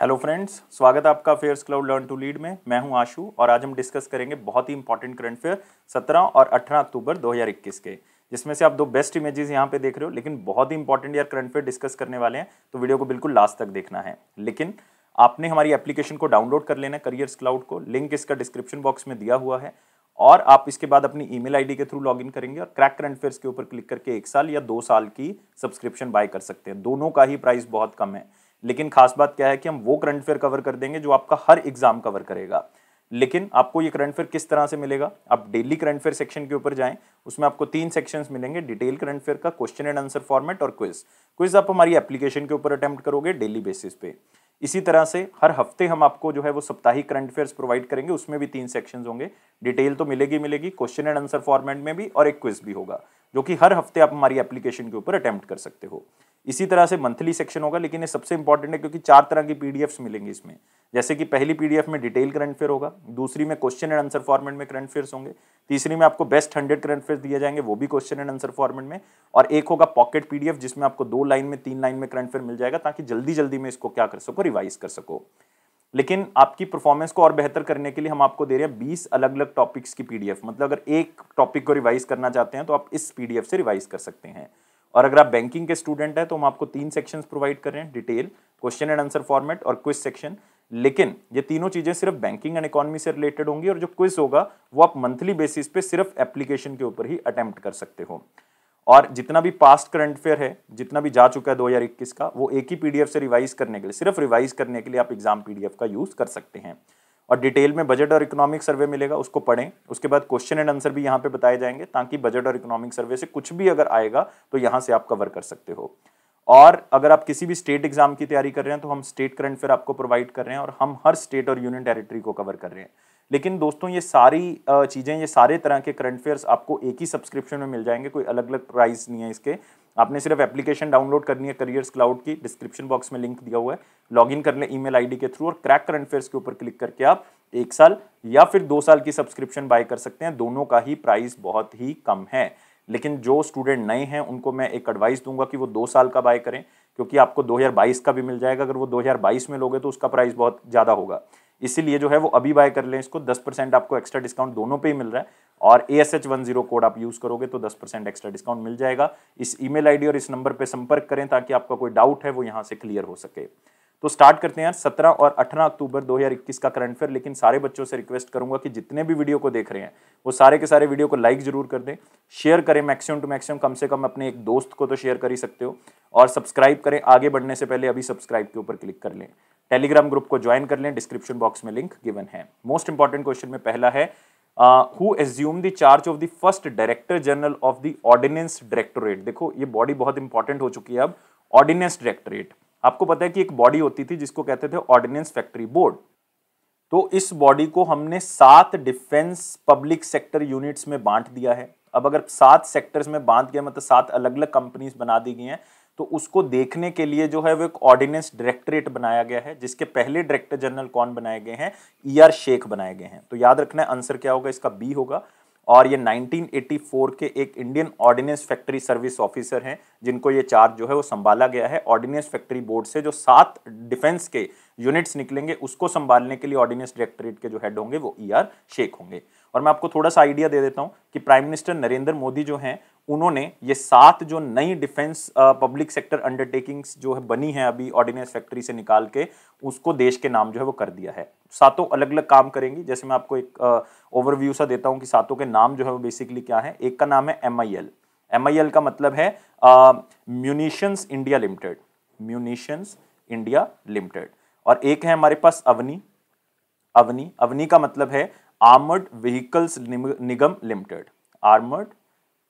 Hello friends, स्वागत है आपका Affairs Cloud learn to lead में। मैं हूं आशु और आज हम डिस्कस करेंगे बहुत ही इंपॉर्टेंट करंट अफेयर 17 और 18 अक्टूबर 2021 के, जिसमें से आप दो बेस्ट इमेजेस यहां पे देख रहे हो। लेकिन बहुत ही इंपॉर्टेंट यार करंट अफेयर डिस्कस करने वाले हैं, तो वीडियो को बिल्कुल लास्ट तक देखना है। लेकिन आपने हमारी एप्लीकेशन को डाउनलोड कर लेना है, करियर्स क्लाउड को। लिंक इसका डिस्क्रिप्शन बॉक्स में दिया हुआ है और आप इसके बाद अपनी ईमेल आईडी के थ्रू लॉगिन करेंगे और क्रैक करंट अफेयर्स के ऊपर क्लिक करके 1 साल या 2 साल की सब्सक्रिप्शन बाय कर सकते हैं। दोनों का ही प्राइस बहुत कम है, लेकिन खास बात क्या है कि हम वो करंट अफेयर कवर कर देंगे जो आपका हर एग्जाम कवर करेगा। लेकिन आपको ये करंट अफेयर किस तरह से मिलेगा? आप डेली करंट अफेयर सेक्शन के ऊपर जाएं, उसमें आपको 3 सेक्शंस मिलेंगे। डिटेल करंट अफेयर का, क्वेश्चन एंड आंसर फॉर्मेट और क्विज। क्विज आप हमारी एप्लीकेशन के ऊपर अटेम्प्ट करोगे डेली बेसिस पे। इसी तरह से हर हफ्ते हम आपको जो है वो साप्ताहिक करंट अफेयर्स प्रोवाइड करेंगे, उसमें भी 3 सेक्शंस होंगे। डिटेल तो मिलेगी मिलेगी, क्वेश्चन एंड आंसर फॉर्मेट में भी, और एक क्विज भी होगा जो कि हर हफ्ते आप हमारी एप्लीकेशन के ऊपर अटेम्प्ट कर सकते हो। इसी तरह से मंथली सेक्शन होगा, लेकिन ये सबसे इंपॉर्टेंट है क्योंकि 4 तरह की पीडीएफ्स मिलेंगी इसमें। जैसे कि पहली पीडीएफ में डिटेल करंट अफेयर होगा, दूसरी में क्वेश्चन एंड आंसर फॉर्मेट में करंट अफेयर्स होंगे, तीसरी में आपको बेस्ट 100 करंट अफेयर्स दिए जाएंगे, वो भी क्वेश्चन एंड आंसर फॉर्मेट में, और एक होगा पॉकेट पीडीएफ जिसमें आपको 2 लाइन में 3 लाइन में करंट अफेयर मिल जाएगा, ताकि जल्दी जल्दी में इसको क्या कर सको, रिवाइज कर सको। लेकिन आपकी परफॉर्मेंस को और बेहतर करने के लिए हम आपको दे रहे हैं 20 अलग अलग टॉपिक्स की पीडीएफ। मतलब अगर एक टॉपिक को रिवाइज करना चाहते हैं तो आप इस पीडीएफ से रिवाइज कर सकते हैं। और अगर आप बैंकिंग के स्टूडेंट हैं तो हम आपको 3 सेक्शंस प्रोवाइड कर रहे हैं, detail, question and answer format और क्विज सेक्शन। लेकिन ये तीनों चीजें सिर्फ बैंकिंग एंड इकोनॉमी से रिलेटेड होंगी, और जो क्विज होगा वो आप मंथली बेसिस पे सिर्फ एप्लीकेशन के ऊपर ही अटेम्प्ट कर सकते हो। और जितना भी पास्ट करंट अफेयर है, जितना भी जा चुका है 2021 का, वो एक ही पीडीएफ से रिवाइज करने के लिए, सिर्फ रिवाइज करने के लिए आप एग्जाम पीडीएफ का यूज कर सकते हैं। और डिटेल में बजट और इकोनॉमिक सर्वे मिलेगा, उसको पढ़ें। उसके बाद क्वेश्चन एंड आंसर भी यहाँ पे बताए जाएंगे, ताकि बजट और इकोनॉमिक सर्वे से कुछ भी अगर आएगा तो यहाँ से आप कवर कर सकते हो। और अगर आप किसी भी स्टेट एग्जाम की तैयारी कर रहे हैं तो हम स्टेट करंट अफेयर आपको प्रोवाइड कर रहे हैं, और हम हर स्टेट और यूनियन टेरिटरी को कवर कर रहे हैं। लेकिन दोस्तों, ये सारी चीजें, ये सारे तरह के करंट अफेयर्स आपको एक ही सब्सक्रिप्शन में मिल जाएंगे, कोई अलग अलग प्राइस नहीं है इसके। आपने सिर्फ एप्लीकेशन डाउनलोड करनी है, करियर्स क्लाउड की, डिस्क्रिप्शन बॉक्स में लिंक दिया हुआ है, लॉगिन कर लें ईमेल आईडी के थ्रू, और क्रैक करंट अफेयर्स के ऊपर क्लिक करके आप 1 साल या फिर 2 साल की सब्सक्रिप्शन बाय कर सकते हैं। दोनों का ही प्राइस बहुत ही कम है। लेकिन जो स्टूडेंट नए हैं उनको मैं एक एडवाइस दूंगा कि वो 2 साल का बाय करें, क्योंकि आपको 2022 का भी मिल जाएगा। अगर वो 2022 में लोगे तो उसका प्राइस बहुत ज़्यादा होगा, इसीलिए जो है वो अभी बाय कर लें इसको। 10% आपको एक्स्ट्रा डिस्काउंट दोनों पे ही मिल रहा है, और ASH10 कोड आप यूज़ करोगे तो 10% एक्स्ट्रा डिस्काउंट मिल जाएगा। इस ईमेल आईडी और इस नंबर पे संपर्क करें ताकि आपका कोई डाउट है वो यहाँ से क्लियर हो सके। तो स्टार्ट करते हैं यार 17 और 18 अक्टूबर 2021 का करंट अफेयर। लेकिन सारे बच्चों से रिक्वेस्ट करूंगा कि जितने भी वीडियो को देख रहे हैं वो सारे के सारे वीडियो को लाइक जरूर कर दें, शेयर करें मैक्सिमम टू मैक्सिमम, कम से कम अपने एक दोस्त को तो शेयर कर ही सकते हो, और सब्सक्राइब करें। आगे बढ़ने से पहले अभी सब्सक्राइब के ऊपर क्लिक कर लें, टेलीग्राम ग्रुप को ज्वाइन कर लें, डिस्क्रिप्शन बॉक्स में लिंक गिवन है। मोस्ट इंपॉर्टेंट क्वेश्चन में पहला है, who assume the charge of the first director general of the ordnance directorate. देखो ये बॉडी बहुत इंपॉर्टेंट हो चुकी है अब, ऑर्डिनेंस डायरेक्टोरेट। आपको पता है कि एक बॉडी होती थी जिसको कहते थे ऑर्डिनेंस फैक्ट्री बोर्ड। तो इस बॉडी को हमने 7 डिफेंस पब्लिक सेक्टर यूनिट्स में बांट दिया है। अब अगर 7 सेक्टर्स में बांट दिया, मतलब 7 अलग अलग कंपनीज बना दी गई हैं, तो उसको देखने के लिए जो है वो एक ऑर्डिनेंस डायरेक्टरेट बनाया गया है, जिसके पहले डायरेक्टर जनरल कौन बनाए गए हैं? ER शेख बनाए गए हैं। तो याद रखना है आंसर क्या होगा इसका, बी होगा। और ये 1984 के एक Indian ordnance factory service officer हैं, जिनको ये चार्ज जो है वो संभाला गया है। ऑर्डिनेंस फैक्ट्री बोर्ड से जो 7 डिफेंस के यूनिट्स निकलेंगे उसको संभालने के लिए ऑर्डिनेंस डायरेक्टरेट के जो हेड होंगे वो ER शेख होंगे। और मैं आपको थोड़ा सा आइडिया दे देता हूं कि प्राइम मिनिस्टर नरेंद्र मोदी जो हैं, उन्होंने ये 7 जो नई डिफेंस पब्लिक सेक्टर अंडरटेकिंग्स जो है बनी है अभी ऑर्डिनेंस फैक्ट्री से निकाल के, उसको देश के नाम जो है वो कर दिया है। सातों अलग अलग काम करेंगी। जैसे मैं आपको एक ओवरव्यू सा देता हूं कि सातों के नाम जो है वो बेसिकली क्या है। एक का नाम है MIL। MIL का मतलब है munitions India limited, munitions India limited. और एक है हमारे पास अवनी। अवनी, अवनी का मतलब है आर्मर्ड व्हीकल्स निगम लिमिटेड, आर्मर्ड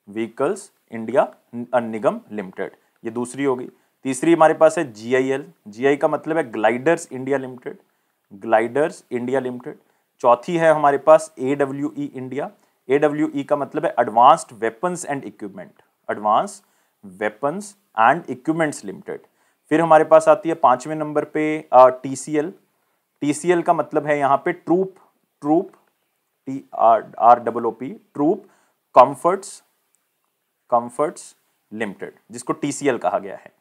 व्हीकल्स इंडिया निगम लिमिटेड, ये दूसरी होगी। तीसरी हमारे पास है GIL। GI का मतलब है gliders India limited, gliders India limited. चौथी है हमारे पास AWE इंडिया। AWE का मतलब है advanced weapons and equipment, advance weapons and equipments limited. फिर हमारे पास आती है 5वें नंबर पे TCL। TCL का मतलब है यहाँ पे troop, troop TROOP, troop comforts, comforts limited, जिसको TCL कहा गया है।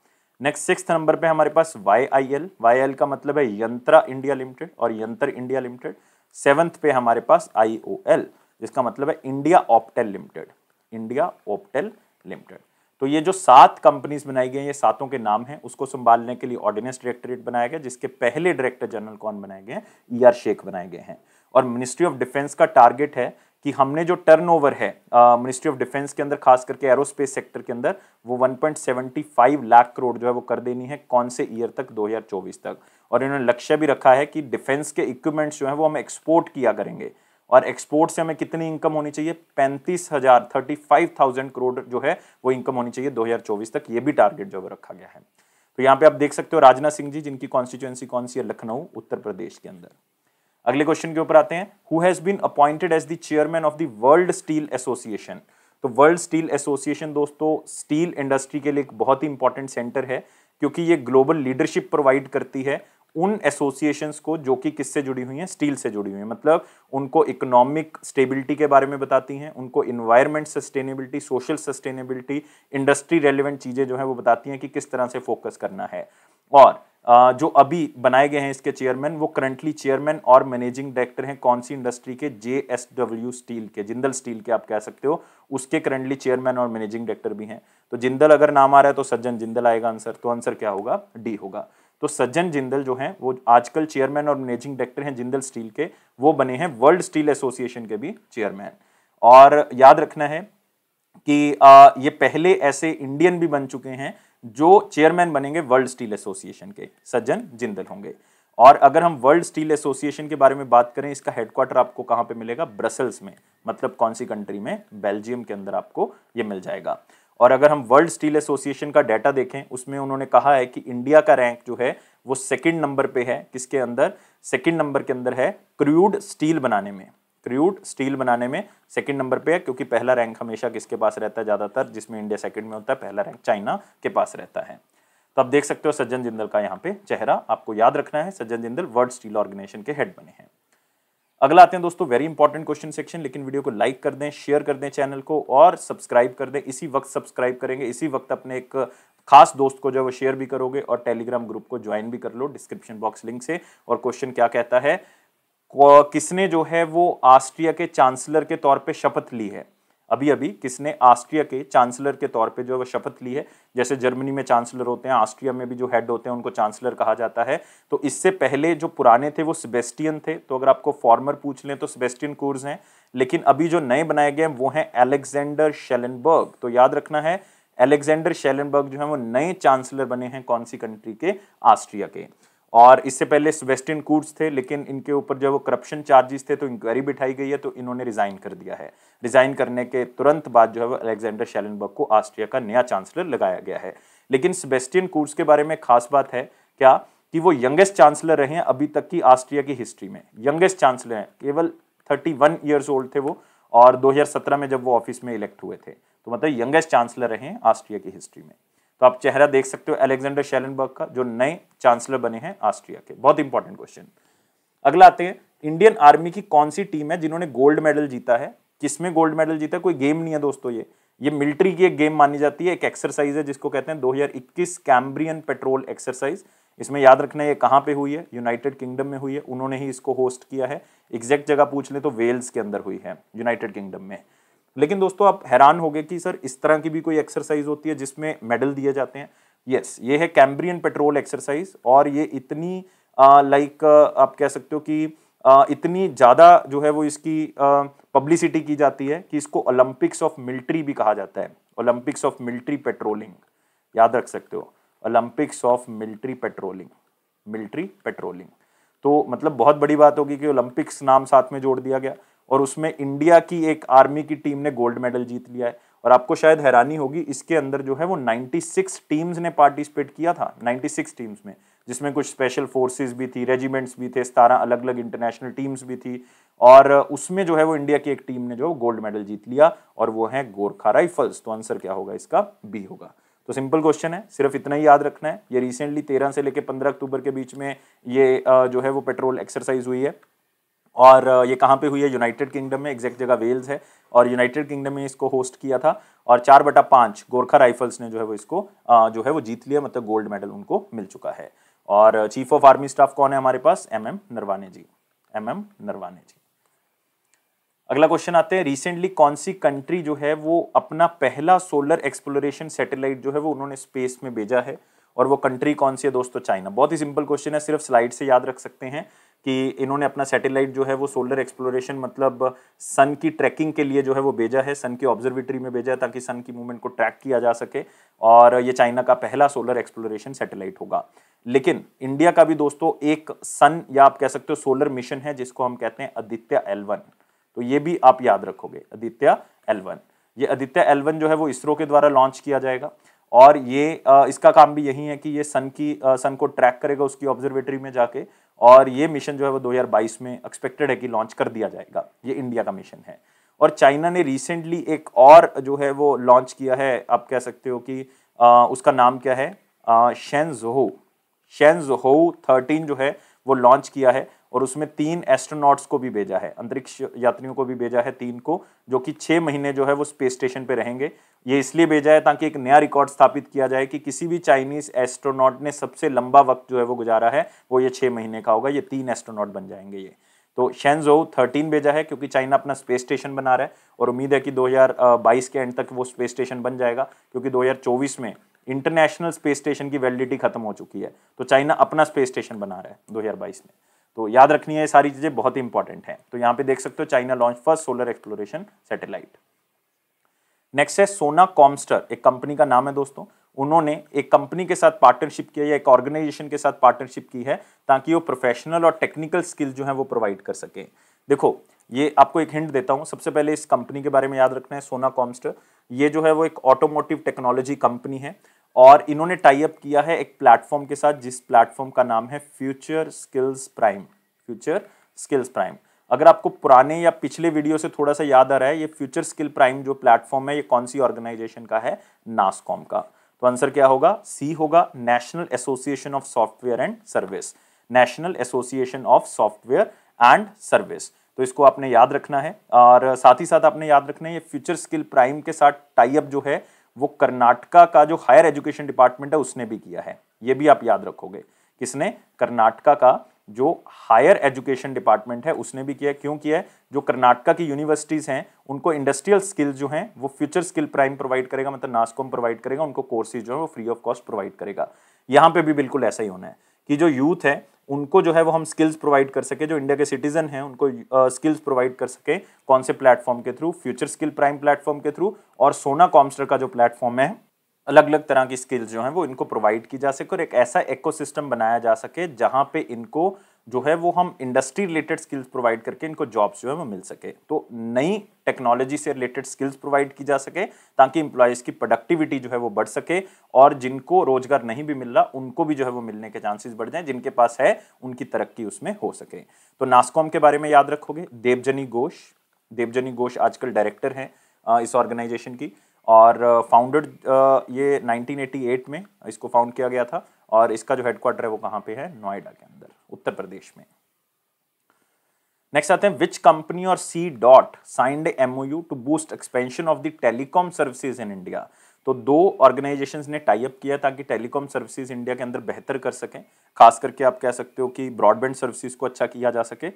नेक्स्ट 6th नंबर पे हमारे पास YIL, YIL का मतलब है यंत्रा इंडिया लिमिटेड और यंत्र इंडिया लिमिटेड। 7th पे हमारे पास IOL, जिसका मतलब है India Optel limited, India Optel limited. तो ये जो 7 कंपनीज बनाई गई हैं, ये सातों के नाम हैं। उसको संभालने के लिए ऑर्डिनेंस डायरेक्टोरेट बनाया गया, जिसके पहले डायरेक्टर जनरल कौन बनाए गए हैं? ER शेख बनाए गए हैं। और मिनिस्ट्री ऑफ डिफेंस का टारगेट है कि हमने जो टर्नओवर है मिनिस्ट्री ऑफ डिफेंस के अंदर, खास करके एरोस्पेस सेक्टर के अंदर, वो 1.75 लाख करोड़ जो है वो कर देनी है। कौन से ईयर तक? 2024 तक। और इन्होंने लक्ष्य भी रखा है कि डिफेंस के इक्विपमेंट्स जो है वो हम एक्सपोर्ट किया करेंगे, और एक्सपोर्ट से हमें कितनी इनकम होनी चाहिए? 35,000 करोड़ जो है वो इनकम होनी चाहिए 2024 तक। ये भी टारगेट जो है रखा गया है। तो यहाँ पे आप देख सकते हो राजनाथ सिंह जी, जिनकी कॉन्स्टिट्यूएंसी कौन सी है? लखनऊ, उत्तर प्रदेश के अंदर। अगले क्वेश्चन के ऊपर आते हैं। Who has been appointed as the chairman of the world steel association? तो वर्ल्ड स्टील एसोसिएशन दोस्तों स्टील इंडस्ट्री के लिए एक बहुत ही इंपॉर्टेंट सेंटर है, क्योंकि ये ग्लोबल लीडरशिप प्रोवाइड करती है उन एसोसिएशंस को जो कि किससे जुड़ी हुई हैं? स्टील से जुड़ी हुई हैं। मतलब उनको इकोनॉमिक स्टेबिलिटी के बारे में बताती हैं, उनको environment sustainability, social sustainability, industry relevant चीजें जो है वो बताती हैं कि किस तरह से फोकस करना है। और जो अभी बनाए गए हैं इसके चेयरमैन, वो करंटली चेयरमैन और मैनेजिंग डायरेक्टर हैं कौन सी इंडस्ट्री के? JSW स्टील के, जिंदल स्टील के आप कह सकते हो, उसके करंटली चेयरमैन और मैनेजिंग डायरेक्टर भी हैं। तो जिंदल अगर नाम आ रहा है तो सज्जन जिंदल आएगा आंसर। तो आंसर क्या होगा? डी होगा। तो सज्जन जिंदल जो हैं वो आजकल चेयरमैन और मैनेजिंग डायरेक्टर हैं जिंदल स्टील के, वो बने हैं वर्ल्ड स्टील एसोसिएशन के भी चेयरमैन। और याद रखना है कि ये पहले ऐसे इंडियन भी बन चुके हैं जो चेयरमैन बनेंगे वर्ल्ड स्टील एसोसिएशन के, सज्जन जिंदल होंगे। और अगर हम वर्ल्ड स्टील एसोसिएशन के बारे में बात करें, इसका हेडक्वार्टर आपको कहां पे मिलेगा? ब्रसल्स में। मतलब कौन सी कंट्री में? बेल्जियम के अंदर आपको ये मिल जाएगा। और अगर हम वर्ल्ड स्टील एसोसिएशन का डाटा देखें, उसमें उन्होंने कहा है कि इंडिया का रैंक जो है वो 2nd नंबर पे है। किसके अंदर? 2nd नंबर के अंदर है क्रूड स्टील बनाने में। क्रूड स्टील बनाने में 2nd नंबर पे है, क्योंकि पहला रैंक हमेशा किसके पास रहता है? ज्यादातर जिसमें इंडिया 2nd में होता है, पहला रैंक चाइना के पास रहता है। तो आप देख सकते हो सज्जन जिंदल का यहाँ पे चेहरा आपको याद रखना है। सज्जन जिंदल वर्ल्ड स्टील ऑर्गेनाइजेशन के हेड बने हैं। अगला आते हैं दोस्तों वेरी इंपॉर्टेंट क्वेश्चन सेक्शन, लेकिन वीडियो को लाइक कर दें, शेयर कर दें चैनल को, और सब्सक्राइब कर दें। इसी वक्त सब्सक्राइब करेंगे, इसी वक्त अपने एक खास दोस्त को जो वो शेयर भी करोगे, और टेलीग्राम ग्रुप को ज्वाइन भी कर लो डिस्क्रिप्शन बॉक्स लिंक से। और क्वेश्चन क्या कहता है? किसने जो है वो ऑस्ट्रिया के चांसलर के तौर पे शपथ ली है? अभी अभी किसने ऑस्ट्रिया के चांसलर के तौर पे जो है वो शपथ ली है? जैसे जर्मनी में चांसलर होते हैं, ऑस्ट्रिया में भी जो हेड होते हैं उनको चांसलर कहा जाता है। तो इससे पहले जो पुराने थे वो सेबेस्टियन थे, तो अगर आपको फॉर्मर पूछ लें तो सेबेस्टियन कुर्ज हैं। लेकिन अभी जो नए बनाए गए हैं वो हैं अलेक्जेंडर शेलेनबर्ग। तो याद रखना है, अलेक्जेंडर शेलेनबर्ग जो है वो नए चांसलर बने हैं कौन सी कंट्री के? ऑस्ट्रिया के। और इससे पहले सेबेस्टियन कुर्ज थे, लेकिन इनके ऊपर जो वो करप्शन चार्जेस थे तो इंक्वायरी बिठाई गई है, तो इन्होंने रिजाइन कर दिया है। रिजाइन करने के तुरंत बाद जो है वो अलेक्जेंडर शेलेनबर्ग को ऑस्ट्रिया का नया चांसलर लगाया गया है। लेकिन सेबेस्टियन कुर्ज के बारे में खास बात है क्या? कि वो यंगेस्ट चांसलर रहे हैं अभी तक की ऑस्ट्रिया की हिस्ट्री में। यंगेस्ट चांसलर हैं, केवल 31 ईयर्स ओल्ड थे वो, और 2017 में जब वो ऑफिस में इलेक्ट हुए थे, तो मतलब यंगेस्ट चांसलर रहे हैं ऑस्ट्रिया की हिस्ट्री में। तो आप चेहरा देख सकते हो अलेक्जेंडर शेलेनबर्ग का, जो नए चांसलर बने हैं ऑस्ट्रिया के। बहुत इंपॉर्टेंट क्वेश्चन। अगला आते हैं, इंडियन आर्मी की कौन सी टीम है जिन्होंने गोल्ड मेडल जीता है? किसमें गोल्ड मेडल जीता है? कोई गेम नहीं है दोस्तों, ये मिलिट्री की एक गेम मानी जाती है, एक एक्सरसाइज है जिसको कहते हैं 2021 कैम्ब्रियन पेट्रोल एक्सरसाइज। इसमें याद रखना है ये कहाँ पे हुई है? यूनाइटेड किंगडम में हुई है, उन्होंने ही इसको होस्ट किया है। एग्जैक्ट जगह पूछ ले तो वेल्स के अंदर हुई है, यूनाइटेड किंगडम में। लेकिन दोस्तों आप हैरान हो गए कि सर इस तरह की भी कोई एक्सरसाइज होती है जिसमें मेडल दिए जाते हैं? यस, ये है कैम्ब्रियन पेट्रोल एक्सरसाइज, और ये इतनी आप कह सकते हो कि इतनी ज़्यादा जो है वो इसकी पब्लिसिटी की जाती है कि इसको ओलंपिक्स ऑफ मिलिट्री भी कहा जाता है। ओलंपिक्स ऑफ मिलिट्री पेट्रोलिंग, याद रख सकते हो, Olympics of military patrolling, military patrolling. तो मतलब बहुत बड़ी बात होगी कि ओलंपिक्स नाम साथ में जोड़ दिया गया, और उसमें इंडिया की एक आर्मी की टीम ने गोल्ड मेडल जीत लिया है। और आपको शायद हैरानी होगी, इसके अंदर जो है वो 96 टीम्स ने पार्टिसिपेट किया था, 96 टीम्स में, जिसमें कुछ स्पेशल फोर्सेस भी थी, रेजिमेंट्स भी थे, 17 अलग अलग इंटरनेशनल टीम्स भी थी, और उसमें जो है वो इंडिया की एक टीम ने जो गोल्ड मेडल जीत लिया, और वो है गोरखा राइफल्स। तो आंसर क्या होगा इसका? बी होगा। तो सिंपल क्वेश्चन है, सिर्फ इतना ही याद रखना है। ये रिसेंटली 13 से लेकर 15 अक्टूबर के बीच में ये जो है वो पेट्रोल एक्सरसाइज हुई है। और ये कहाँ पे हुई है? यूनाइटेड किंगडम में, एग्जैक्ट जगह वेल्स है, और यूनाइटेड किंगडम में इसको होस्ट किया था। और 4/5 गोरखा राइफल्स ने जो है वो इसको जो है वो जीत लिया, मतलब गोल्ड मेडल उनको मिल चुका है। और चीफ ऑफ आर्मी स्टाफ कौन है हमारे पास? MM नरवाने जी, MM नरवाने जी। अगला क्वेश्चन आते हैं, रिसेंटली कौन सी कंट्री जो है वो अपना पहला सोलर एक्सप्लोरेशन सैटेलाइट जो है वो उन्होंने स्पेस में भेजा है, और वो कंट्री कौन सी है दोस्तों? चाइना। बहुत ही सिंपल क्वेश्चन है, सिर्फ स्लाइड से याद रख सकते हैं कि इन्होंने अपना सैटेलाइट जो है वो सोलर एक्सप्लोरेशन मतलब सन की ट्रैकिंग के लिए जो है वो भेजा है, सन की ऑब्जर्वेटरी में भेजा है ताकि सन की मूवमेंट को ट्रैक किया जा सके, और ये चाइना का पहला सोलर एक्सप्लोरेशन सैटेलाइट होगा। लेकिन इंडिया का भी दोस्तों एक सन या आप कह सकते हो सोलर मिशन है जिसको हम कहते हैं आदित्य L1। तो ये भी आप याद रखोगे, आदित्य L1। ये आदित्य L1 जो है वो इसरो के द्वारा लॉन्च किया जाएगा, और ये इसका काम भी यही है कि ये सन को ट्रैक करेगा उसकी ऑब्जर्वेटरी में जाके, और ये मिशन जो है वो 2022 में एक्सपेक्टेड है कि लॉन्च कर दिया जाएगा। ये इंडिया का मिशन है। और चाइना ने रिसेंटली एक और जो है वो लॉन्च किया है, आप कह सकते हो कि उसका नाम क्या है? शेनज़ोहू 13 जो है वो लॉन्च किया है, और उसमें 3 एस्ट्रोनॉट्स को भी भेजा है, अंतरिक्ष यात्रियों को भी भेजा है 3 को, जो कि 6 महीने जो है वो स्पेस स्टेशन पे रहेंगे। ये इसलिए भेजा है ताकि एक नया रिकॉर्ड स्थापित किया जाए कि किसी भी चाइनीज एस्ट्रोनॉट ने सबसे लंबा वक्त जो है वो गुजारा है वो ये 6 महीने का होगा। ये 3 एस्ट्रोनॉट बन जाएंगे ये। तो शेनज़ोहू 13 भेजा है क्योंकि चाइना अपना स्पेस स्टेशन बना रहा है, और उम्मीद है कि 2022 के एंड तक वो स्पेस स्टेशन बन जाएगा, क्योंकि 2024 में इंटरनेशनल स्पेस स्टेशन की वैलिडिटी खत्म हो चुकी है। तो चाइना अपना स्पेस स्टेशन बना रहा है 2022 में। तो याद रखनी है, ये सारी चीजें बहुत ही इंपॉर्टेंट हैं। तो यहाँ पे देख सकते हो China launch first solar exploration satellite. Next है सोना कॉमस्टर, एक कंपनी का नाम है दोस्तों। उन्होंने एक कंपनी के साथ पार्टनरशिप किया या एक ऑर्गेनाइजेशन के साथ पार्टनरशिप की है ताकि वो प्रोफेशनल और टेक्निकल स्किल जो है वो प्रोवाइड कर सके। देखो, ये आपको एक हिंट देता हूं। सबसे पहले इस कंपनी के बारे में याद रखना है, सोना कॉमस्टर। ये जो है वो एक ऑटोमोटिव टेक्नोलॉजी कंपनी है, और इन्होंने टाई अप किया है एक प्लेटफॉर्म के साथ, जिस प्लेटफॉर्म का नाम है future skills prime. Future skills prime, अगर आपको पुराने या पिछले वीडियो से थोड़ा सा याद आ रहा है, ये फ्यूचर स्किल प्राइम जो प्लेटफॉर्म है ये कौन सी ऑर्गेनाइजेशन का है? नासकॉम का। तो आंसर क्या होगा? सी होगा, national association of software and service. National association of software and service. तो इसको आपने याद रखना है, और साथ ही साथ आपने याद रखना है ये फ्यूचर स्किल प्राइम के साथ टाई अप जो है वो कर्नाटका का जो हायर एजुकेशन डिपार्टमेंट है उसने भी किया है। ये भी आप याद रखोगे, किसने? कर्नाटका का जो हायर एजुकेशन डिपार्टमेंट है उसने भी किया। क्यों किया है? जो कर्नाटका की यूनिवर्सिटीज हैं उनको इंडस्ट्रियल स्किल्स जो हैं वो फ्यूचर स्किल प्राइम प्रोवाइड करेगा, मतलब नासकॉम प्रोवाइड करेगा, उनको कोर्सेज जो है वो फ्री ऑफ कॉस्ट प्रोवाइड करेगा। यहाँ पे भी बिल्कुल ऐसा ही होना है कि जो यूथ है उनको जो है वो हम स्किल्स प्रोवाइड कर सके, जो इंडिया के सिटीजन हैं उनको स्किल्स प्रोवाइड कर सके। कौन से प्लेटफॉर्म के through? Future skill prime platform के थ्रू। और सोना कॉमस्टर का जो प्लेटफॉर्म है, अलग अलग तरह की स्किल्स जो हैं वो इनको प्रोवाइड की जा सके, और एक ऐसा इकोसिस्टम बनाया जा सके जहां पे इनको जो है वो हम इंडस्ट्री रिलेटेड स्किल्स प्रोवाइड करके इनको जॉब्स जो है वो मिल सके। तो नई टेक्नोलॉजी से रिलेटेड स्किल्स प्रोवाइड की जा सके ताकि एम्प्लॉयज की प्रोडक्टिविटी जो है वो बढ़ सके, और जिनको रोजगार नहीं भी मिल रहा उनको भी जो है वो मिलने के चांसेस बढ़ जाएं, जिनके पास है उनकी तरक्की उसमें हो सके। तो नासकॉम के बारे में याद रखोगे, देवजनी घोष आजकल डायरेक्टर हैं इस ऑर्गेनाइजेशन की, और फाउंडेड ये 1988 में इसको फाउंड किया गया था, और इसका जो हेडक्वार्टर है वो कहाँ पे है? नोएडा के अंदर, उत्तर प्रदेश में। नेक्स्ट आते हैं, विच कंपनी और C dot signed MOU to boost expansion of the telecom services in India. तो 2 ऑर्गेनाइजेशंस ने टाई अप किया ताकि टेलीकॉम सर्विसेज इंडिया के अंदर बेहतर कर सकें, खास करके आप कह सकते हो कि ब्रॉडबैंड सर्विसेज को अच्छा किया जा सके।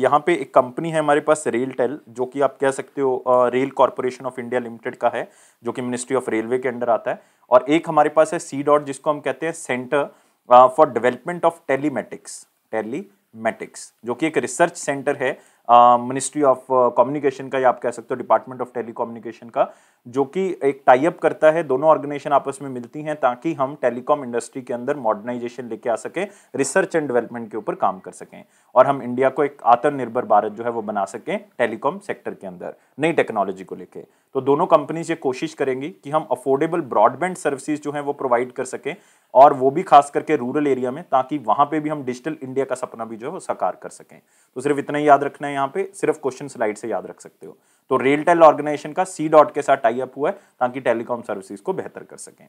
यहाँ पे एक कंपनी है हमारे पास रेलटेल, जो कि आप कह सकते हो rail corporation of India limited का है, जो कि मिनिस्ट्री ऑफ रेलवे के अंडर आता है। और एक हमारे पास है सी डॉट, जिसको हम कहते हैं centre for development of telematics, जो कि एक रिसर्च सेंटर है मिनिस्ट्री ऑफ कम्युनिकेशन का, या आप कह सकते हो डिपार्टमेंट ऑफ टेलीकम्युनिकेशन का, जो कि एक टाई अप करता है। दोनों ऑर्गेनाइजेशन आपस में मिलती हैं ताकि हम टेलीकॉम इंडस्ट्री के अंदर मॉडर्नाइजेशन लेके आ सके, रिसर्च एंड डेवलपमेंट के ऊपर काम कर सकें, और हम इंडिया को एक आत्मनिर्भर भारत जो है वो बना सकें टेलीकॉम सेक्टर के अंदर नई टेक्नोलॉजी को लेके। तो दोनों कंपनीज ये कोशिश करेंगी कि हम अफोर्डेबल ब्रॉडबैंड सर्विसेज जो है वो प्रोवाइड कर सकें, और वो भी खास करके रूरल एरिया में, ताकि वहां पे भी हम डिजिटल इंडिया का सपना भी जो है वो साकार कर सकें। तो सिर्फ इतना ही याद रखना है, यहाँ पे सिर्फ क्वेश्चन स्लाइड से याद रख सकते हो। तो रेलटेल ऑर्गेनाइजेशन का सी डॉट के साथ टाई अप हुआ है ताकि टेलीकॉम सर्विसेज को बेहतर कर सकें।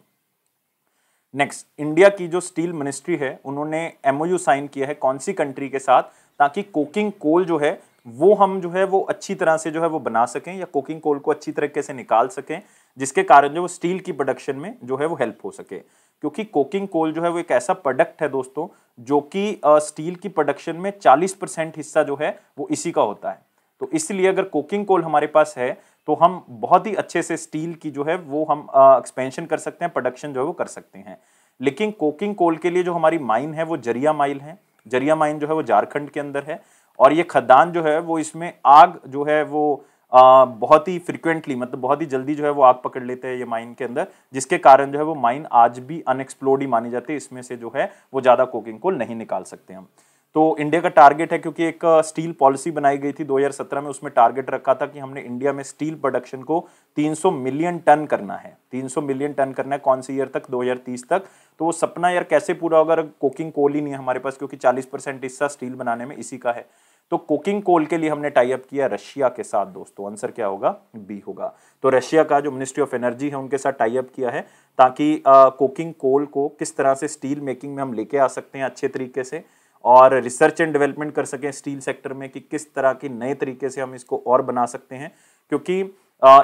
नेक्स्ट, इंडिया की जो स्टील मिनिस्ट्री है उन्होंने एमओयू साइन किया है कौन सी कंट्री के साथ, ताकि कोकिंग कोल जो है वो हम जो है वो अच्छी तरह से जो है वो बना सकें या कोकिंग कोल को अच्छी तरीके से निकाल सकें, जिसके कारण जो वो स्टील की प्रोडक्शन में जो है वो हेल्प हो सके। क्योंकि कोकिंग कोल जो है वो एक ऐसा प्रोडक्ट है दोस्तों जो कि स्टील की प्रोडक्शन में 40% हिस्सा जो है वो इसी का होता है। तो इसलिए अगर कोकिंग कोल हमारे पास है तो हम बहुत ही अच्छे से स्टील की जो है वो हम एक्सपेंशन कर सकते हैं, प्रोडक्शन जो है वो कर सकते हैं। लेकिन कोकिंग कोल के लिए जो हमारी माइन है वो जरिया माइल है। जरिया माइन जो है वो झारखंड के अंदर है और ये खदान जो है वो इसमें आग जो है वो बहुत ही फ्रिक्वेंटली, मतलब बहुत ही जल्दी जो है वो आग पकड़ लेते हैं ये माइन के अंदर, जिसके कारण जो है वो माइन आज भी अनएक्सप्लोर्ड ही मानी जाती है। इसमें से जो है वो ज्यादा कोकिंग कोल नहीं निकाल सकते हम। तो इंडिया का टारगेट है, क्योंकि एक स्टील पॉलिसी बनाई गई थी 2017 में, उसमें टारगेट रखा था कि हमने इंडिया में स्टील प्रोडक्शन को 300 मिलियन टन करना है। 300 मिलियन टन करना है कौन सी ईयर तक? 2030 तक। तो वो सपना यार कैसे पूरा होगा अगर कोकिंग कोल ही नहीं है हमारे पास, क्योंकि 40% हिस्सा स्टील बनाने में इसी का है। तो कोकिंग कोल के लिए हमने टाई अप किया रशिया के साथ दोस्तों। आंसर क्या होगा? बी होगा। तो रशिया का जो मिनिस्ट्री ऑफ एनर्जी है उनके साथ टाई अप किया है ताकि कोकिंग कोल को किस तरह से स्टील मेकिंग में हम लेके आ सकते हैं अच्छे तरीके से, और रिसर्च एंड डेवलपमेंट कर सकें स्टील सेक्टर में कि किस तरह की नए तरीके से हम इसको और बना सकते हैं। क्योंकि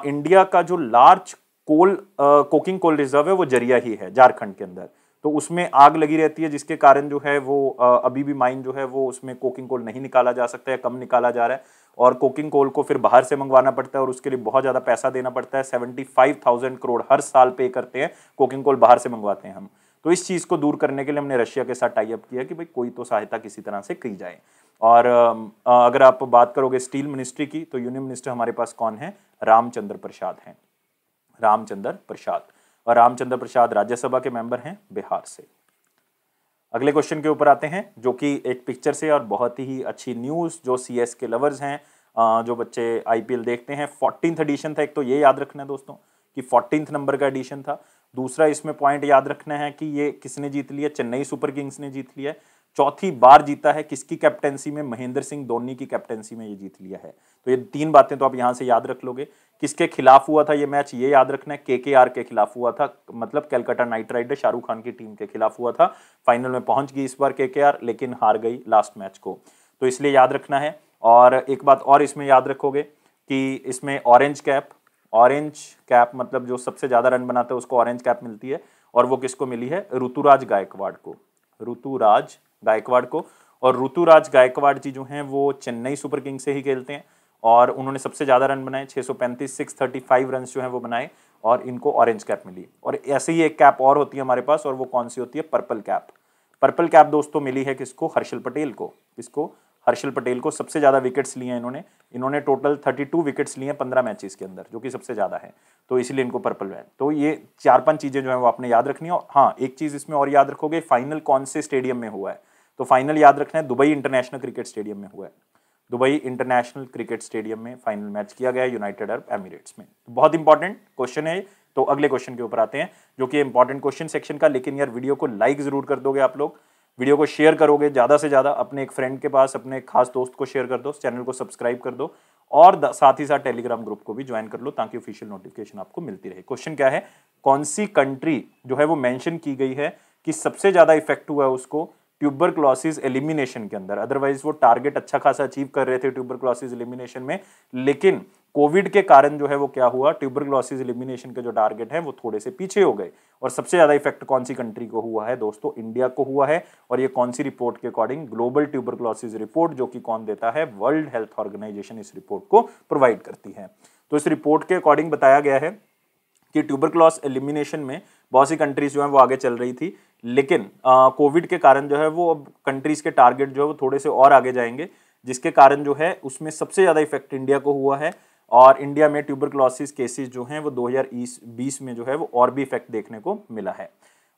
इंडिया का जो लार्ज कोकिंग कोल रिजर्व है वो जरिया ही है झारखंड के अंदर। तो उसमें आग लगी रहती है, जिसके कारण जो है वो अभी भी माइन जो है वो उसमें कोकिंग कोल नहीं निकाला जा सकता है, कम निकाला जा रहा है। और कोकिंग कोल को फिर बाहर से मंगवाना पड़ता है और उसके लिए बहुत ज्यादा पैसा देना पड़ता है। 75,000 करोड़ हर साल पे करते हैं, कोकिंग कोल बाहर से मंगवाते हैं हम। तो इस चीज को दूर करने के लिए हमने रशिया के साथ टाई अप किया कि भाई कोई तो सहायता किसी तरह से की जाए। और अगर आप बात करोगे स्टील मिनिस्ट्री की, तो यूनियन मिनिस्टर हमारे पास कौन है? रामचंद्र प्रसाद हैं। रामचंद्र प्रसाद। और रामचंद्र प्रसाद राज्यसभा के मेंबर हैं बिहार से। अगले क्वेश्चन के ऊपर आते हैं, जो कि एक पिक्चर से और बहुत ही अच्छी न्यूज, जो सीएस के लवर्स हैं, जो बच्चे आईपीएल देखते हैं। 14th एडिशन था। एक तो ये याद रखना है दोस्तों कि 14th नंबर का एडिशन था। दूसरा इसमें पॉइंट याद रखना है कि ये किसने जीत लिया? चेन्नई सुपर किंग्स ने जीत लिया। चौथी बार जीता है किसकी कैप्टेंसी में? महेंद्र सिंह धोनी की कैप्टेंसी में ये जीत लिया है। तो ये 3 बातें तो आप यहां से याद रख लोगे। किसके खिलाफ हुआ था ये मैच? ये याद रखना है, केकेआर के खिलाफ हुआ था, मतलब कलकत्ता नाइट राइडर शाहरुख खान की टीम के खिलाफ हुआ था। फाइनल में पहुंच गई इस बार केकेआर, लेकिन हार गई लास्ट मैच को, तो इसलिए याद रखना है। और एक बात और इसमें याद रखोगे कि इसमें ऑरेंज कैप मतलब जो सबसे ज्यादा रन बनाता है उसको ऑरेंज कैप मिलती है, और वो किसको मिली है? ऋतुराज गायकवाड़ को। ऋतुराज गायकवाड़ को। और ऋतुराज गायकवाड़ जी जो हैं वो चेन्नई सुपर किंग्स से ही खेलते हैं और उन्होंने सबसे ज्यादा रन बनाए, 635, 635 रन जो हैं वो बनाए, और इनको ऑरेंज कैप मिली। और ऐसे ही एक कैप और होती है हमारे पास, और वो कौन सी होती है? Purple cap. पर्पल कैप दोस्तों मिली है किसको? हर्षल पटेल को। किसको? हर्षल पटेल को। सबसे ज्यादा विकेट्स लिए हैं इन्होंने टोटल 32 विकेट्स लिए हैं 15 मैचेस के अंदर, जो कि सबसे ज्यादा है, तो इसलिए इनको पर्पल है। तो ये 4-5 चीजें जो है वो आपने याद रखनी है। हाँ, एक चीज इसमें और याद रखोगे, फाइनल कौन से स्टेडियम में हुआ है? तो फाइनल याद रखना है दुबई इंटरनेशनल क्रिकेट स्टेडियम में हुआ है। दुबई इंटरनेशनल क्रिकेट स्टेडियम में फाइनल मैच किया गया यूनाइटेड अरब एमिरेट्स में। तो बहुत इंपॉर्टेंट क्वेश्चन है। तो अगले क्वेश्चन के ऊपर आते हैं, जो कि इंपॉर्टेंट क्वेश्चन सेक्शन का। लेकिन यार वीडियो को लाइक जरूर कर दोगे आप लोग, वीडियो को शेयर करोगे ज्यादा से ज्यादा, अपने एक फ्रेंड के पास, अपने एक खास दोस्त को शेयर कर दो, चैनल को सब्सक्राइब कर दो, और साथ ही साथ टेलीग्राम ग्रुप को भी ज्वाइन कर लो ताकि ऑफिशियल नोटिफिकेशन आपको मिलती रहे। क्वेश्चन क्या है? कौन सी कंट्री जो है वो मेंशन की गई है कि सबसे ज्यादा इफेक्ट हुआ है उसको ट्यूबरक्लोसिस एलिमिनेशन के अंदर? अदरवाइज वो टारगेट अच्छा खासा अचीव कर रहे थे ट्यूबरक्लोसिस एलिमिनेशन में, लेकिन कोविड के कारण जो है वो क्या हुआ, ट्यूबरक्लोसिस एलिमिनेशन के जो टारगेट है वो थोड़े से पीछे हो गए। और सबसे ज्यादा इफेक्ट कौन सी कंट्री को हुआ है दोस्तों? इंडिया को हुआ है। और ये कौन सी रिपोर्ट के अकॉर्डिंग? ग्लोबल ट्यूबरक्लोसिस रिपोर्ट, जो कि कौन देता है? वर्ल्ड हेल्थ ऑर्गेनाइजेशन इस रिपोर्ट को प्रोवाइड करती है। तो इस रिपोर्ट के अकॉर्डिंग बताया गया है कि ट्यूबरक्लोस एलिमिनेशन में बहुत सी कंट्रीज जो है वो आगे चल रही थी, लेकिन कोविड के कारण जो है वो अब कंट्रीज के टारगेट जो है वो थोड़े से और आगे जाएंगे, जिसके कारण जो है उसमें सबसे ज्यादा इफेक्ट इंडिया को हुआ है। और इंडिया में ट्यूबरक्लोसिस केसेस जो हैं वो 2020 में जो है वो और भी इफेक्ट देखने को मिला है।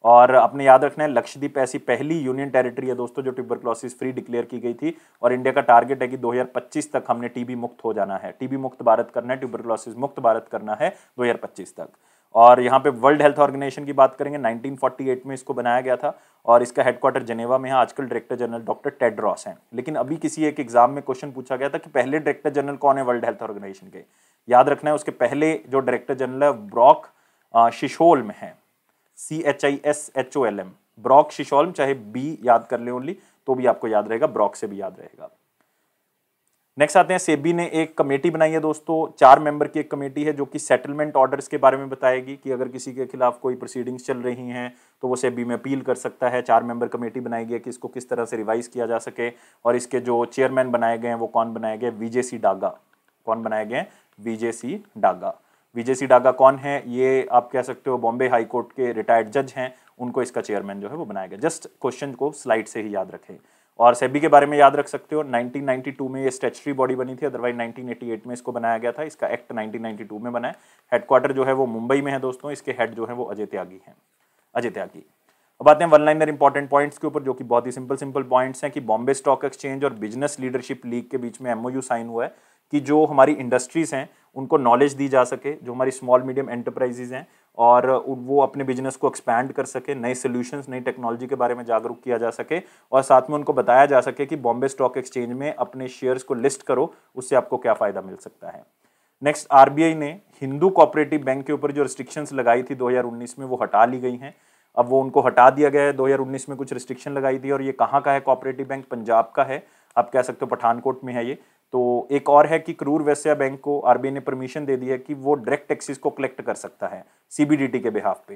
और आपने याद रखना है, लक्षद्वीप ऐसी पहली यूनियन टेरिटरी है दोस्तों जो ट्यूबरक्लोसिस फ्री डिक्लेयर की गई थी। और इंडिया का टारगेट है कि 2025 तक हमने टीबी मुक्त हो जाना है, टीबी मुक्त भारत करना है, ट्यूबरक्लोसिस मुक्त भारत करना है 2025 तक। और यहाँ पे वर्ल्ड हेल्थ ऑर्गेनाइजेशन की बात करेंगे, 1948 में इसको बनाया गया था और इसका हेडक्वार्टर जेनेवा में है। आजकल डायरेक्टर जनरल डॉक्टर टेड्रोस हैं। लेकिन अभी किसी एक एग्जाम में क्वेश्चन पूछा गया था कि पहले डायरेक्टर जनरल कौन है वर्ल्ड हेल्थ ऑर्गेनाइजेशन के? याद रखना है, उसके पहले जो डायरेक्टर जनरल है ब्रॉक शिशोल में है। CHISHOLM, ब्रॉक शिशोल्म, चाहे बी याद कर ले ओनली तो भी आपको याद रहेगा, ब्रॉक से भी याद रहेगा। नेक्स्ट आते हैं, सेबी ने एक कमेटी बनाई है दोस्तों, 4 मेंबर की एक कमेटी है जो कि सेटलमेंट ऑर्डर्स के बारे में बताएगी कि अगर किसी के खिलाफ कोई प्रोसीडिंग्स चल रही हैं तो वो सेबी में अपील कर सकता है। 4 मेंबर कमेटी बनाई गई है कि इसको किस तरह से रिवाइज किया जा सके, और इसके जो चेयरमैन बनाए गए हैं वो कौन बनाए गए, VJC डागा। कौन बनाए गए हैं, VJC डागा। VJC डागा कौन है, ये आप कह सकते हो बॉम्बे हाई कोर्ट के रिटायर्ड जज हैं, उनको इसका चेयरमैन जो है वो बनाया गया। जस्ट क्वेश्चन को स्लाइड से ही याद रखें। और सेबी के बारे में याद रख सकते हो, 1992 में ये स्टैट्यूटरी बॉडी बनी थी, अदरवाइज 1988 में इसको बनाया गया था। इसका एक्ट 1992 में बना है। हेडक्वार्टर जो है वो मुंबई में है दोस्तों। इसके हेड जो है वो अजय त्यागी हैं, अजय त्यागी। अब आते हैं वन लाइनर इंपॉर्टेंट पॉइंट्स के ऊपर, जो कि बहुत ही सिंपल पॉइंट्स हैं कि बॉम्बे स्टॉक एक्सचेंज और बिजनेस लीडरशिप लीग के बीच में MOU साइन हुआ है कि जो हमारी इंडस्ट्रीज हैं उनको नॉलेज दी जा सके, जो हमारी स्मॉल मीडियम एंटरप्राइजेज हैं, और वो अपने बिजनेस को एक्सपैंड कर सके, नए सोल्यूशंस, नई टेक्नोलॉजी के बारे में जागरूक किया जा सके, और साथ में उनको बताया जा सके कि बॉम्बे स्टॉक एक्सचेंज में अपने शेयर्स को लिस्ट करो, उससे आपको क्या फ़ायदा मिल सकता है। नेक्स्ट, RBI ने हिंदू कोऑपरेटिव बैंक के ऊपर जो रिस्ट्रिक्शंस लगाई थी 2019 में वो हटा ली गई हैं। अब वो उनको हटा दिया गया है। 2019 में कुछ रिस्ट्रिक्शन लगाई थी, और ये कहाँ का है कोऑपरेटिव बैंक, पंजाब का है, आप कह सकते हो पठानकोट में है ये। तो एक और है कि क्रूर वैश्य बैंक को RBI ने परमिशन दे दी है कि वो डायरेक्ट टैक्सेस को कलेक्ट कर सकता है CBDT के बिहाफ पे।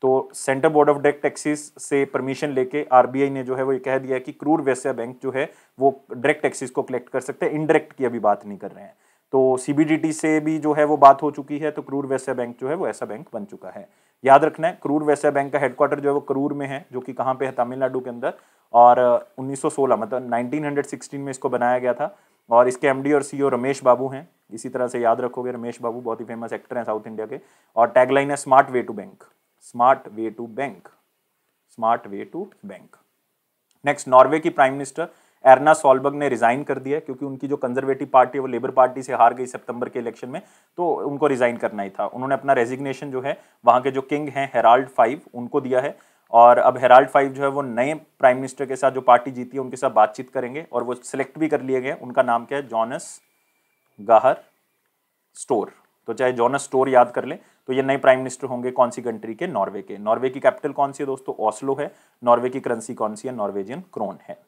तो central board of direct taxes से परमिशन लेके RBI ने जो है वो ये कह दिया है कि क्रूर वैश्य बैंक जो है वो डायरेक्ट टैक्सेस को कलेक्ट कर सकते हैं, इनडायरेक्ट की अभी बात नहीं कर रहे हैं। तो CBDT से भी जो है वो बात हो चुकी है, तो क्रूर वैश्य बैंक जो है वो ऐसा बैंक बन चुका है। याद रखना है, क्रूर वैश्य बैंक का हेडक्वार्टर जो है वो करूर में है, जो कि कहाँ पे है, तमिलनाडु के अंदर। और 1916 मतलब 1916 में इसको बनाया गया था, और इसके MD और CEO रमेश बाबू हैं। इसी तरह से याद रखोगे, रमेश बाबू बहुत ही फेमस एक्टर हैं साउथ इंडिया के। और टैगलाइन है smart way to bank, smart way to bank, smart way to bank. Next, Norway की प्राइम मिनिस्टर एर्ना सोलबर्ग ने रिजाइन कर दिया, क्योंकि उनकी जो कंजर्वेटिव पार्टी है वो लेबर पार्टी से हार गई सितंबर के इलेक्शन में, तो उनको रिजाइन करना ही था। उन्होंने अपना रेजिग्नेशन जो है वहाँ के जो किंग हैं हेराल्ड 5 उनको दिया है, और अब हेराल्ड 5 जो है वो नए प्राइम मिनिस्टर के साथ जो पार्टी जीती है उनके साथ बातचीत करेंगे, और वो सिलेक्ट भी कर लिए गए। उनका नाम क्या है, जॉनस गाहर स्टोर। तो चाहे जॉनस स्टोर याद कर लें, तो ये नए प्राइम मिनिस्टर होंगे कौन सी कंट्री के, नॉर्वे के। नॉर्वे की कैपिटल कौन सी है दोस्तों, ओस्लो है। नॉर्वे की करेंसी कौन सी है, नॉर्वेजियन क्रोन है।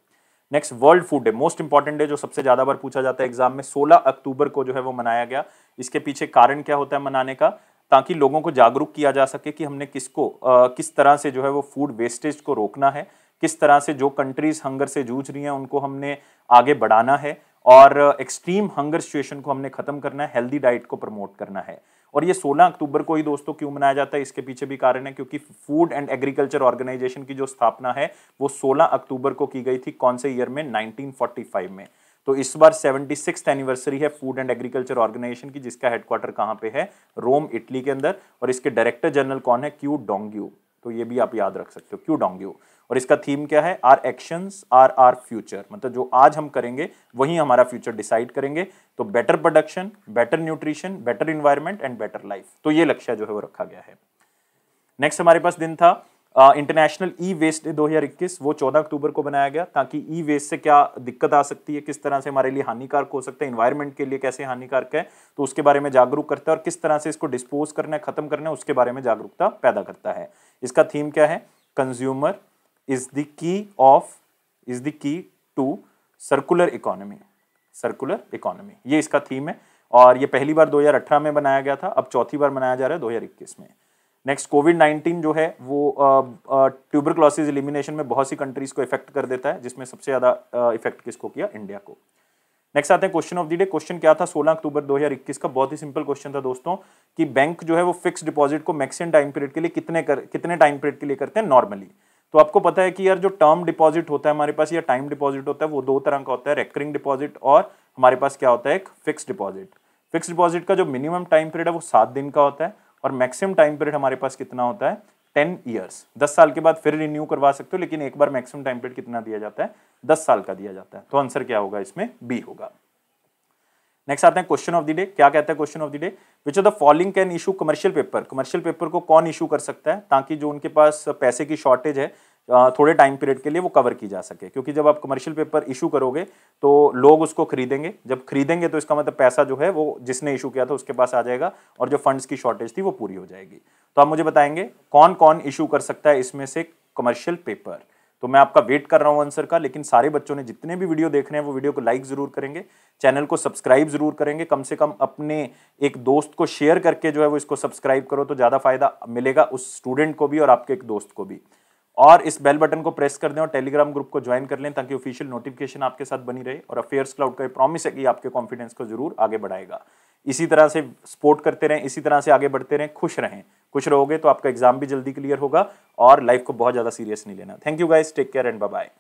Next, world food day, most important day जो सबसे ज्यादा बार पूछा जाता है एग्जाम में। 16 अक्टूबर को जो है वो मनाया गया। इसके पीछे कारण क्या होता है मनाने का, ताकि लोगों को जागरूक किया जा सके कि हमने किस तरह से जो है वो फूड वेस्टेज को रोकना है, किस तरह से जो कंट्रीज हंगर से जूझ रही हैं उनको हमने आगे बढ़ाना है, और एक्सट्रीम हंगर सिचुएशन को हमने खत्म करना है, हेल्दी डाइट को प्रमोट करना है। और ये 16 अक्टूबर को ही दोस्तों क्यों मनाया जाता है, इसके पीछे भी कारण है, क्योंकि फूड एंड एग्रीकल्चर ऑर्गेनाइजेशन की जो स्थापना है वो 16 अक्टूबर को की गई थी। कौन से ईयर में, 1945 में। तो इस बार 76th एनिवर्सरी है फूड एंड एग्रीकल्चर ऑर्गेनाइजेशन की, जिसका हेडक्वार्टर कहाँ पे है, रोम, इटली के अंदर। और इसके डायरेक्टर जनरल कौन है, क्यू डोंग्यू। तो ये भी आप याद रख सकते हो, क्यू डोंग्यू। और इसका थीम क्या है, our actions are our future, मतलब जो आज हम करेंगे वही हमारा फ्यूचर डिसाइड करेंगे। तो better production, better nutrition, better environment and better life, तो ये लक्ष्य जो है वो रखा गया है। नेक्स्ट हमारे पास दिन था इंटरनेशनल ई वेस्ट डे 2021, वो 14 अक्टूबर को बनाया गया, ताकि ई वेस्ट से क्या दिक्कत आ सकती है, किस तरह से हमारे लिए हानिकारक हो सकता है, इन्वायरमेंट के लिए कैसे हानिकारक है, तो उसके बारे में जागरूक करता है, और किस तरह से इसको डिस्पोज करना है, खत्म करना है, उसके बारे में जागरूकता पैदा करता है। इसका थीम क्या है, consumer is the key to circular economy, circular economy, ये इसका थीम है। और ये पहली बार 2018 में बनाया गया था, अब चौथी बार मनाया जा रहा है 2021 में। नेक्स्ट, कोविड-19 जो है वो ट्यूबरक्लोसिस एलिमिनेशन में बहुत सी कंट्रीज को इफेक्ट कर देता है, जिसमें सबसे ज्यादा इफेक्ट किसको किया, इंडिया को। नेक्स्ट आते हैं question of the day. Question क्या था 16 अक्टूबर 2021 का, बहुत ही सिंपल क्वेश्चन था दोस्तों, कि बैंक जो है वो फिक्स डिपॉजिट को मैक्सिमम टाइम पीरियड के लिए कितने टाइम पीरियड के लिए करते हैं नॉर्मली। तो आपको पता है कि यार जो टर्म डिपॉजिट होता है हमारे पास या टाइम डिपॉजिट होता है वो दो तरह का होता है, रेकरिंग डिपॉजिट और हमारे पास क्या होता है, एक फिक्स डिपॉजिट। फिक्स डिपॉजिट का जो मिनिमम टाइम पीरियड है वो 7 दिन का होता है, और मैक्सिमम टाइम पीरियड हमारे पास कितना होता है, 10 ईयर्स। 10 साल के बाद फिर रिन्यू करवा सकते हो, लेकिन एक बार मैक्सिमम टाइम पीरियड कितना दिया जाता है, 10 साल का दिया जाता है। तो आंसर क्या होगा इसमें, बी होगा। नेक्स्ट आते हैं क्वेश्चन ऑफ द डे। क्या कहता है question of the day, which of the following can issue commercial paper. Commercial paper को कौन इशू कर सकता है, ताकि जो उनके पास पैसे की शॉर्टेज है थोड़े टाइम पीरियड के लिए वो कवर की जा सके, क्योंकि जब आप कमर्शियल पेपर इशू करोगे तो लोग उसको खरीदेंगे, जब खरीदेंगे तो इसका मतलब पैसा जो है वो जिसने इशू किया था उसके पास आ जाएगा और जो फंड्स की शॉर्टेज थी वो पूरी हो जाएगी। तो आप मुझे बताएंगे कौन कौन इशू कर सकता है इसमें से कमर्शियल पेपर। तो मैं आपका वेट कर रहा हूं आंसर का, लेकिन सारे बच्चों ने जितने भी वीडियो देख रहे हैं वो वीडियो को लाइक जरूर करेंगे, चैनल को सब्सक्राइब जरूर करेंगे, कम से कम अपने एक दोस्त को शेयर करके जो है वो इसको सब्सक्राइब करो तो ज्यादा फायदा मिलेगा उस स्टूडेंट को भी और आपके एक दोस्त को भी। और इस बेल बटन को प्रेस कर दें और टेलीग्राम ग्रुप को ज्वाइन कर लें ताकि ऑफिशियल नोटिफिकेशन आपके साथ बनी रहे। और अफेयर्स क्लाउड का प्रॉमिस है कि आपके कॉन्फिडेंस को जरूर आगे बढ़ाएगा। इसी तरह से सपोर्ट करते रहें, इसी तरह से आगे बढ़ते रहें, खुश रहें। खुश रहोगे तो आपका एग्जाम भी जल्दी क्लियर होगा और लाइफ को बहुत ज्यादा सीरियस नहीं लेना। Thank you guys, take care and bye bye.